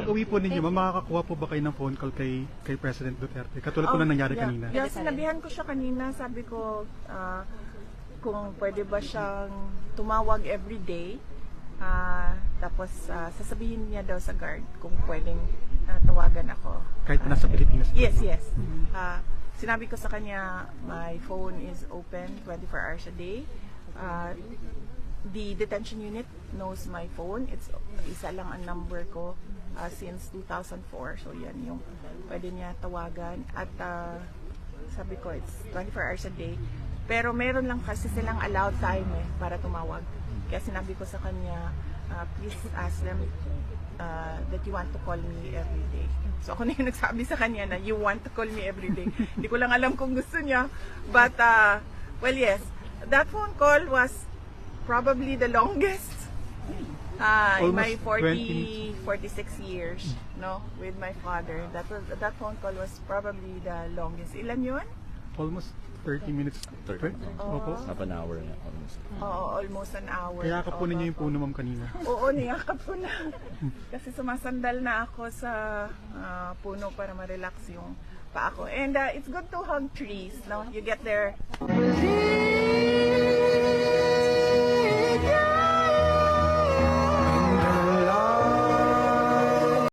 pag-uwi po ninyo, makakakuha po ba kayo ng phone call kay President Duterte? Katulad po na nangyari kanina. Yeah, sinabihan ko siya kanina, sabi ko kung pwede ba siyang tumawag everyday. Tapos sasabihin niya daw sa guard kung pwedeng tawagan ako. Kahit nasa Pilipinas? Yes. Sinabi ko sa kanya, my phone is open 24 hours a day. The detention unit knows my phone. It's isa lang ang number ko since 2004. So yan yung pwede niya tawagan. At sabi ko, it's 24 hours a day. Pero meron lang kasi silang allowed time para tumawag. Kaya sinabi ko sa kanya, please ask them that you want to call me every day. So ako na yung nagsabi sa kanya na you want to call me every day. Hindi ko lang alam kung gusto niya. But, well yes, that phone call was probably the longest in my 46 years with my father. That phone call was probably the longest. Ilan yun? Almost 30 minutes. 30. Opo. Half an hour na almost. Oo, almost an hour. Kaya ka po ninyo yung puno, ma'am, kanina. Oo, niyakap ko na. Kasi sumasandal na ako sa puno para ma-relax yung paa ko. And it's good to hug trees, no? You get there.